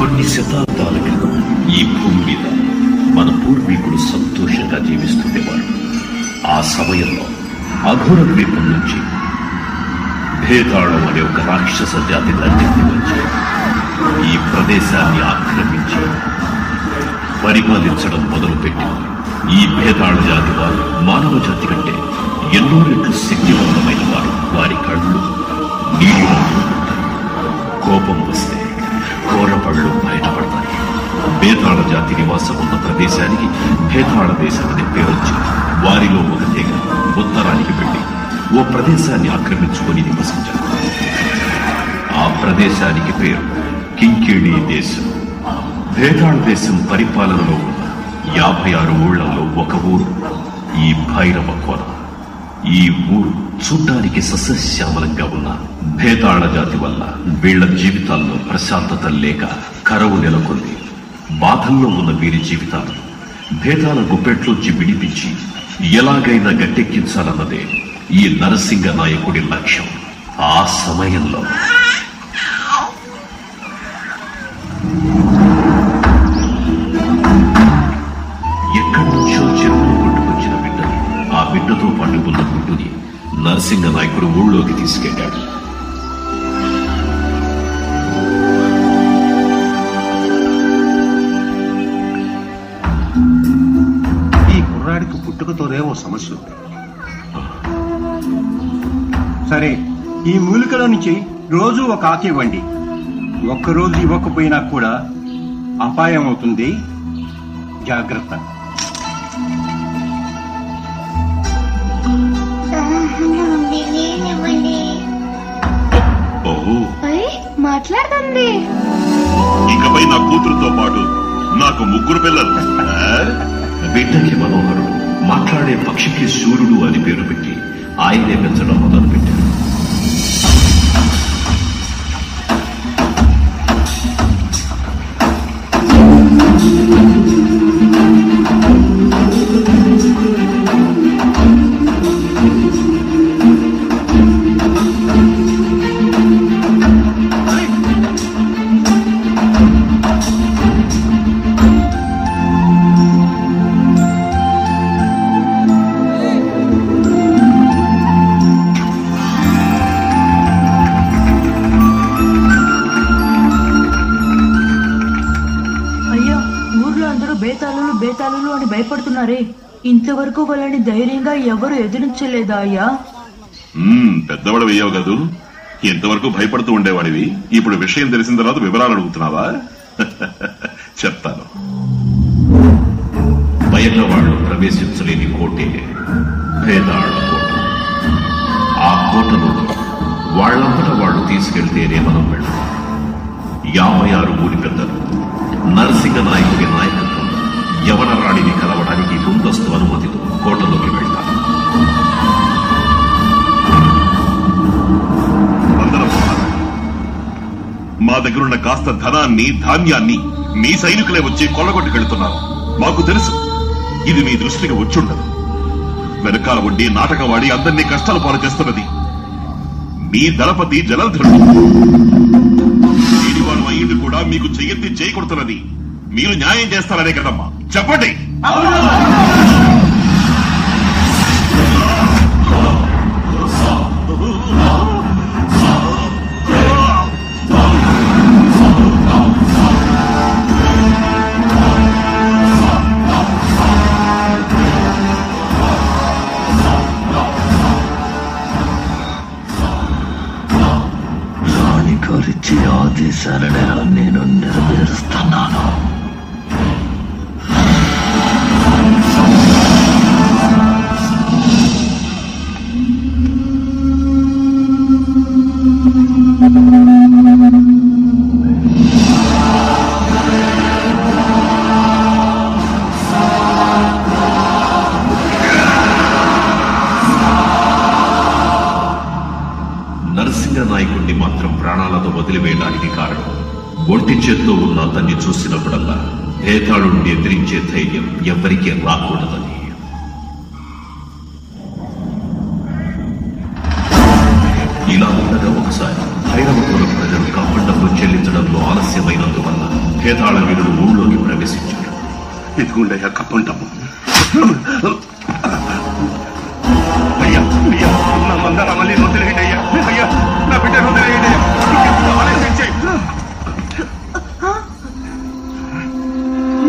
కొన్ని శతాబ్దాల క్రితం ఈ భూమి మీద మన పూర్వీకులు సంతోషంగా జీవిస్తుండేవారు. ఆ సమయంలో అఘోర ద్వీపం నుంచి భేతాళం అనే ఒక రాక్షస జాతి దండెత్తి వచ్చి ఈ ప్రదేశాన్ని ఆక్రమించి పరిపాలించడం మొదలుపెట్టింది. ఈ భేతాళ జాతి వారు మానవ జాతి కంటే ఎన్నో రెట్లు శక్తివంతమైన వారు. వారి కళ్ళు నీళ్ళు కోపం వస్తే కోరపళ్ళు బయటపడతాయి. భేతాళ జాతి నివాసం ఉన్న ప్రదేశానికి భేతాళ దేశం అనే పేరొచ్చింది. వారిలో ఒక తెగ ఉత్తరానికి వెళ్లి ఓ ప్రదేశాన్ని ఆక్రమించుకొని నివసించారు. ఆ ప్రదేశానికి పేరు కింకేడి దేశం. భేతాళ దేశం పరిపాలనలో ఉన్న 56 ఊళ్లలో ఒక ఊరు ఈ భైరవ కోన. ఈ ఊరు చూడ్డానికి సస్యశ్యామలంగా ఉన్న భేతాళ జాతి వల్ల వీళ్ల జీవితాల్లో ప్రశాంతత లేక కరవు నెలకొంది. బాధల్లో ఉన్న వీరి జీవితాలను భేతాళ గుప్పెట్లోంచి విడిపించి ఎలాగైనా గట్టెక్కించాలన్నదే ఈ నరసింగ నాయకుడి లక్ష్యం. ఆ సమయంలో ఎక్కడి నుంచో చెరువులు కొట్టుకొచ్చిన బిడ్డని, ఆ బిడ్డతో పాటు ఉన్న గుడ్డుని నరసింగ నాయకుడు ఊళ్ళోకి తీసుకెళ్లాడు. ఈ కుర్రాడికి పుట్టుకతోనే ఓ సమస్య ఉంది. సరే, ఈ మూలికల నుంచి రోజు ఒక ఆకు ఇవ్వండి. ఒక్కరోజు ఇవ్వకపోయినా కూడా అపాయం అవుతుంది. జాగ్రత్త. మాట్లాడుతుంది. ఇకపై నా కూతురుతో పాటు నాకు 3 పిల్లలు. బిడ్డకి మనోహరుడు, మాట్లాడే పక్షికి సూర్యుడు అని పేరు పెట్టి ఆయనే పెంచడం మొదలుపెట్టాడు. బేతాళులు అని భయపడుతున్నారే, ఇంతవరకు వాళ్ళని ధైర్యంగా ఎవరు ఎదిరించలేదా అయ్యా? పెద్దవాడు అయ్యావు కదూ, ఇంతవరకు భయపడుతూ ఉండేవాడివి. ఇప్పుడు విషయం తెలిసిన తర్వాత వివరాలు అడుగుతున్నావా? చెప్తాను. బయట వాళ్ళు ప్రవేశించలేని కోటే భేతాళ కోట. ఆ కోటలో వాళ్ళంతటా వాళ్ళు తీసుకెళ్తేనే మనం వెళ్తాం. 56 ఊరి పెద్దలు నరసింగ నాయకుడి నాయకత్వం యవన రాణిని కలవడానికి ముందస్తు అనుమతితో కోటలోకి వెళ్తారు. మా దగ్గరున్న కాస్త ధనాన్ని, ధాన్యాన్ని మీ సైనికులే వచ్చి కొల్లగొట్టుకెళ్తున్నారు. మాకు తెలుసు ఇది మీ దృష్టికి వచ్చుండదు. వెనకాల ఉండి నాటకం వాడి అందరినీ కష్టాలు పాలు చేస్తున్నది మీ దళపతి జలధరుడు. వాడు అయ్యింది కూడా మీకు చెయ్యెత్తి చేయకొడుతున్నది మీరు న్యాయం చేస్తారనే కదమ్మా. చెప్పండి. రాణిగారిచ్చే ఆదేశాలనే నేను నెరవేరుస్తున్నాను. నరసింగ నాయకుడిని మాత్రం ప్రాణాలతో వదిలివేయడానికి కారణం, ఒంటి చేత్తో ఉన్న అతన్ని చూసినప్పుడల్లా భేతాళుడిని ఎదిరించే ధైర్యం ఎవరికీ రాకూడదని. ఇలా ఉండగా ఒకసారి భైరవపురం ప్రజలు కాకుండా చెల్లించడం చేర్చడంలో ఆలస్యమైనందువల్ల భేతాళ వీరుడు ఊళ్ళోకి ప్రవేశించాడు. ఎదుగుండయ్యా కప్పం డబ్బు. అయ్యా అయ్యా నా మందారమల్లి వదిలేయండి అయ్యా. అయ్యా నా బిడ్డ వదిలేయండి అయ్యా.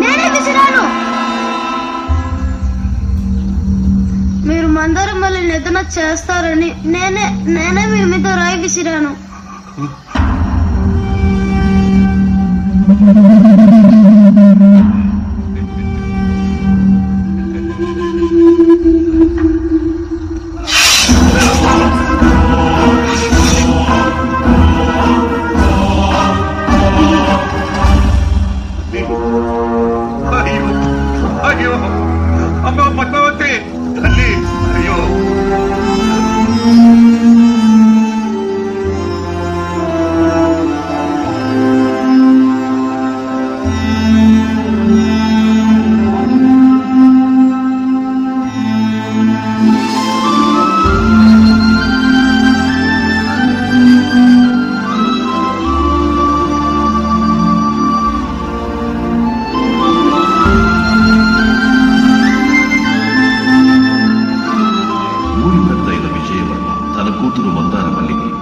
నేనే విసిరాను. మీరు మందరం వల్ల నిద్ర చేస్తారని నేనే మీ మీద రాయి విసిరాను. అయ్యో అయ్యో అమ్మ పద్మావతి తల్లి అయ్యో.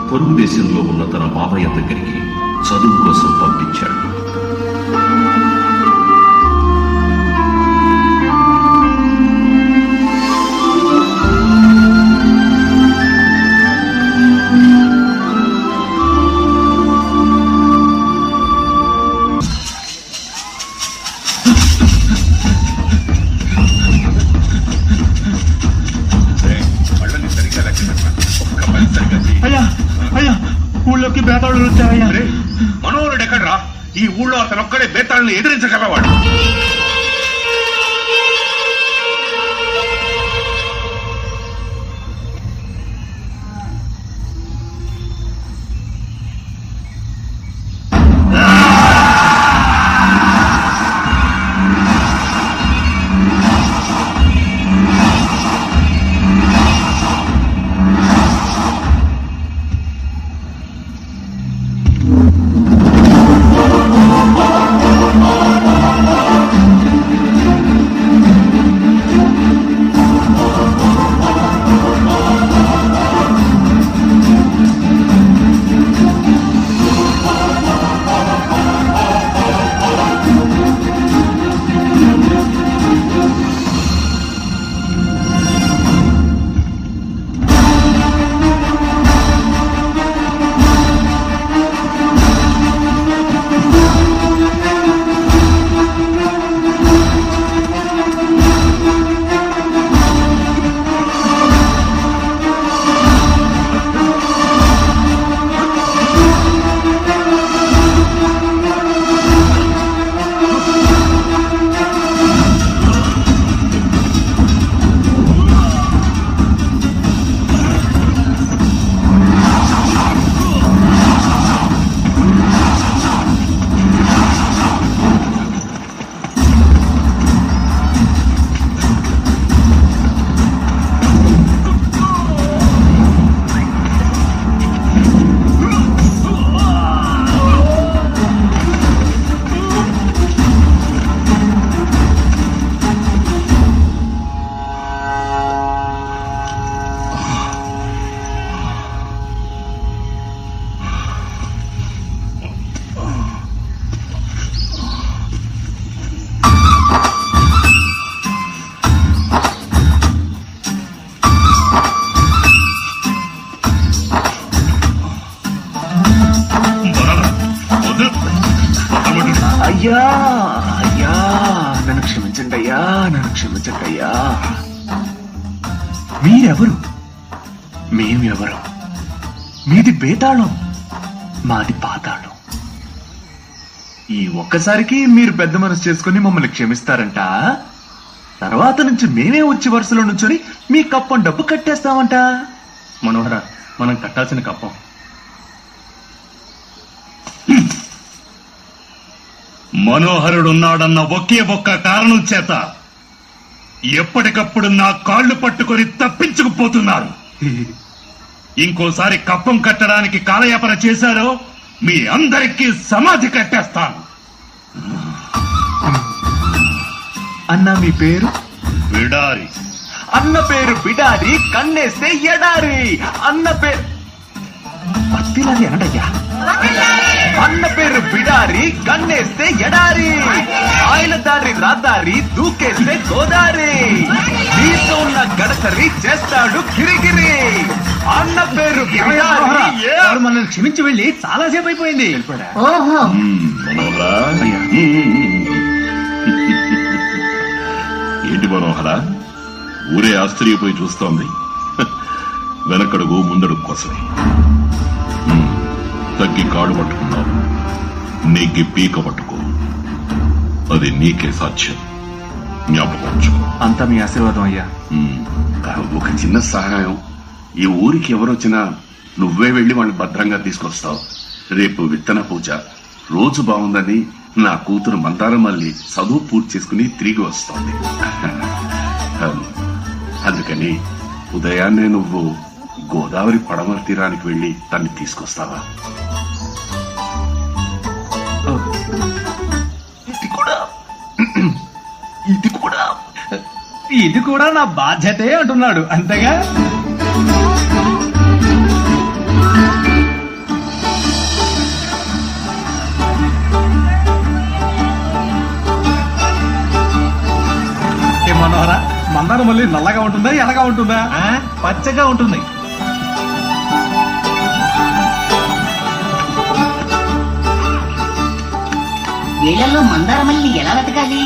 పొరుగు దేశంలో ఉన్న తన మామయ్య దగ్గరికి చదువు కోసం పంపించాడు. అయ్యా అయ్యా ఊళ్ళోకి బేతాళులు వచ్చాయా? మనోహరుడు ఎక్కడ్రా? ఈ ఊళ్ళో అతను ఒక్కడే బేతాళుని ఎదిరించగలవాడు. అయ్యా అయ్యా నన్ను క్షమించండి అయ్యా, నన్ను క్షమించండి అయ్యా. మీరెవరు? మేమెవరు? మీది బేతాళం, మాది పాతాళం. ఈ ఒక్కసారికి మీరు పెద్ద మనసు చేసుకుని మమ్మల్ని క్షమిస్తారంట. తర్వాత నుంచి మేమే వచ్చి వరుసలో నుంచొని మీ కప్పం డబ్బు కట్టేస్తామంట. మనోహర, మనం కట్టాల్సిన కప్పం మనోహరుడున్నాడన్న ఒకే ఒక్క కారణం చేత ఎప్పటికప్పుడు నా కాళ్ళు పట్టుకొని తప్పించుకుపోతున్నారు. ఇంకోసారి కప్పం కట్టడానికి కాలయాపన చేశారో మీ అందరికీ సమాధి కట్టేస్తాను. అన్న మీ పేరు? విడారి. అన్న పేరు బిడారి, కన్నేస్తే ఎడారి. అన్న పేరు పత్తిలాది అనడయ్యా. అన్న పేరు బిడారి, కన్నేస్తే ఎడారి. ఆయన దారి రాదారి, దూకేస్తే గోదారి. నీతో ఉన్న గడసరి చేస్తాడు గిరిగిరి. అన్న పేరు బిడారి. మనల్ని క్షమించి వెళ్ళి చాలా సేపు అయిపోయింది. ఓహో, మనోహరా, అయ్యా. ఏంటి మనోహరా, ఊరే ఆశ్చర్యపోయి చూస్తోంది. వెనకడుగు ముందడుగు కోసమే. తగ్గి కాడు పట్టుకున్నావు, నీకి పీక పట్టుకో. అది నీకే సాధ్యం. జ్ఞాపకం ఉంచుకో. అంతా మీ ఆశీర్వాదం అయ్యా. ఒక చిన్న సహాయం. ఈ ఊరికి ఎవరొచ్చినా నువ్వే వెళ్లి వాళ్ళని భద్రంగా తీసుకొస్తావు. రేపు విత్తన పూజ. రోజు బాగుందని నా కూతురు మందారమల్లి చదువు పూర్తి చేసుకుని తిరిగి వస్తోంది. అందుకని ఉదయాన్నే నువ్వు గోదావరి పడమర తీరానికి వెళ్లి తన్ని తీసుకొస్తావా? ఇది కూడా నా బాధ్యతే అంటున్నాడు, అంతేగా? ఏ మనోహర, మందారం మళ్ళీ నల్లగా ఉంటుందా ఎలాగా ఉంటుందా? పచ్చగా ఉంటుంది. వీళ్ళల్లో మందారమల్లి ఎలా వెతకాలి?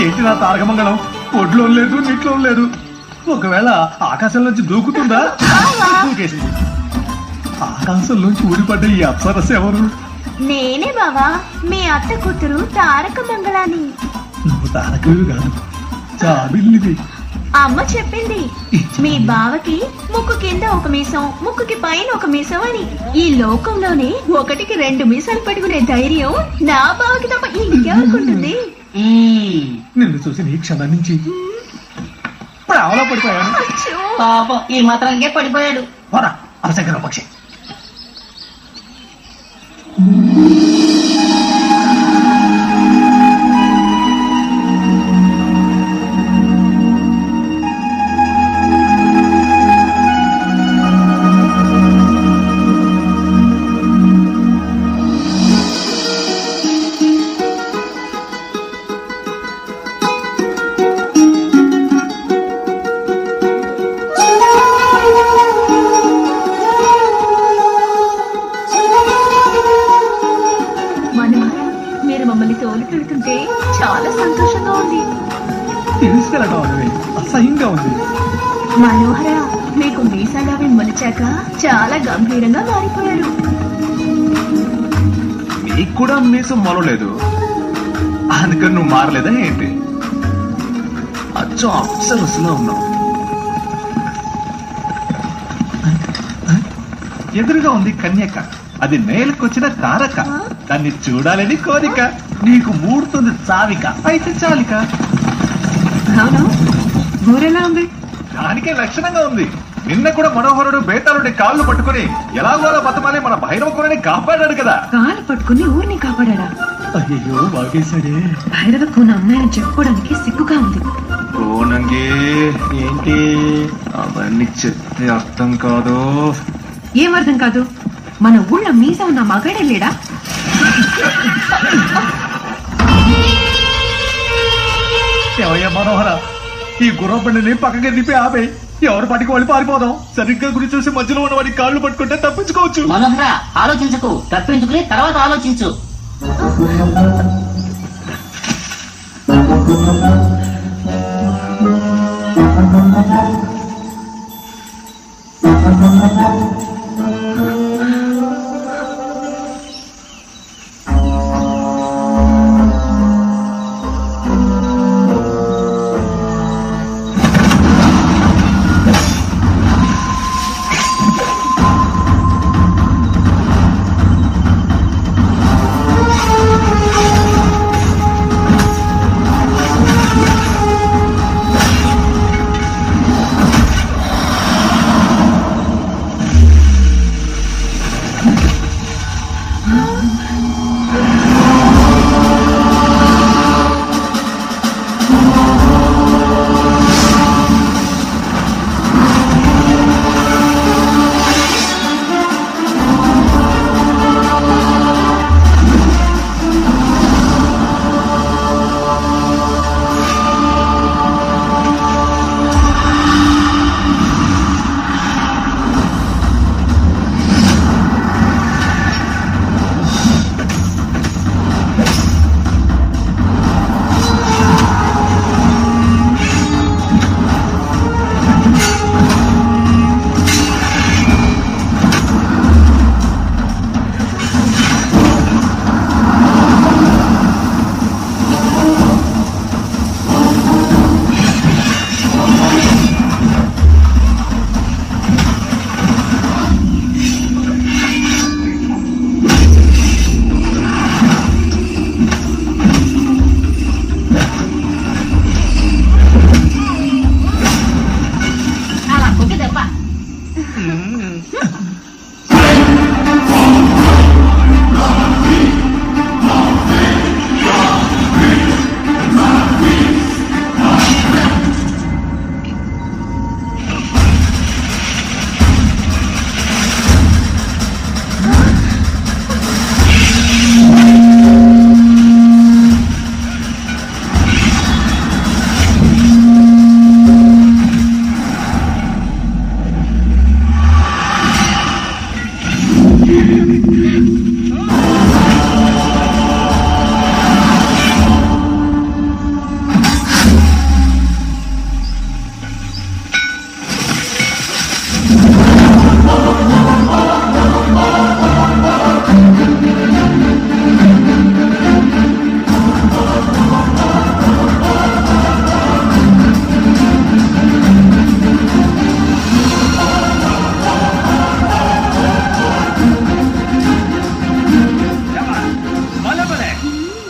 ఏంటి నా తారకమంగళం? ఒడ్లో లేదు, నీటిలో లేదు. ఒకవేళ ఆకాశం నుంచి దూకుతుందా? దూకేసింది. ఆకాశం నుంచి ఊడిపడ్డ ఈ అప్సరస ఎవరు? నేనే బావా, మీ అత్త కూతురు తారక మంగళాని. నువ్వు తారకవి కాదు, జాబిల్లివి. అమ్మ చెప్పింది మీ బావకి ముక్కు కింద ఒక మీసం, ముక్కుకి పైన ఒక మీసం అని. ఈ లోకంలోనే ఒకటికి 2 మీసాలు పెట్టుకునే ధైర్యం నా బావకి తప్ప ఇంకెవరుకుంటుంది? నిన్ను చూసి నీ క్షణం నుంచి ప్రావలో పడిపోయాను. పాపం ఈ మాత్రానికే పడిపోయాడు. పోరా అవసరం పక్షి. మీరు మమ్మల్ని తోలుకెళ్తుంటే చాలా సంతోషంగా ఉంది. తీసుకెళ్ళడం అనేది అసహ్యంగా ఉంది. మనోహర, మీకు మీసాలవి మొలిచాక చాలా గంభీరంగా మారిపోయారు. నీకు కూడా మీసం మొలలేదు, అందుకని నువ్వు మారలేదా ఏంటి? అచ్చం అప్సరస్లో ఉన్నావు. ఎదురుగా ఉంది కన్యక, అది నేలకొచ్చిన తారక. దాన్ని చూడాలని కోరిక, నీకు మూడుతుంది చావిక, అయితే చాలిక. అవును, ఊరెలా ఉంది? దానికే లక్షణంగా ఉంది. నిన్న కూడా మనోహరుడు బేతాళుడి కాళ్ళు పట్టుకుని ఎలాగోలా బతమాలి మన భైరవకుని కాపాడాడు కదా. కాలు పట్టుకుని ఊరిని కాపాడా? అయ్యో వాగేశాడే. భైరవ కూన అమ్మాయిని చెప్పుకోవడానికి సిగ్గుగా ఉంది. ఓనంగి ఏంటి? అవన్నీ చెప్తే అర్థం కాదు. ఏం అర్థం కాదు? మన ఊళ్ళో మీస ఉన్న మగాడే లేడా? ఏమయ్యా మనోహర, ఈ గుర్రబండిని పక్కకి తిప్పి ఆపే. ఎవరు పట్టుకు వాళ్ళు పారిపోదాం. సరిగ్గా గురి చూసి మధ్యలో ఉన్న వాడి కాళ్ళు పట్టుకుంటే తప్పించుకోవచ్చు. మనోహర, ఆలోచించకు, తప్పించుకుని తర్వాత ఆలోచించు.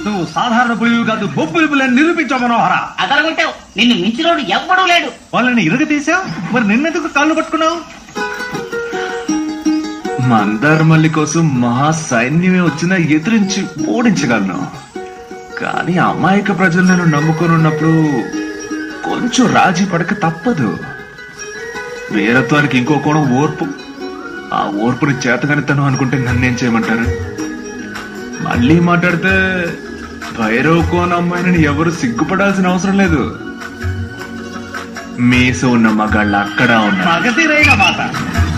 నువ్వు సాధారణ పులివి కాదు, బొబ్బులి పులిని నిరూపించావు మనోహర. అదరగొట్టావు. నిన్ను మించినోడు ఎవ్వడూ లేడు. వాళ్ళని ఇరగదీశావు, మరి నిన్నెందుకు కాళ్ళు పట్టుకున్నావు? మందారమల్లి కోసం మహా సైన్యమే వచ్చినా ఎదిరించి ఓడించగలను. కానీ అమాయక ప్రజలు నేను నమ్ముకొని ఉన్నప్పుడు కొంచెం రాజీ పడక తప్పదు. వీరత్వానికి ఇంకో కోణం ఓర్పు. ఆ ఓర్పుని చేతగనితను అనుకుంటే నన్నేం చేయమంటారు? మళ్ళీ మాట్లాడితే భైరవ్ కోన అమ్మాయిని ఎవరు సిగ్గుపడాల్సిన అవసరం లేదు. మీస ఉన్న మగాళ్ళు అక్కడ ఉన్నారు. మగతిరైన మాట.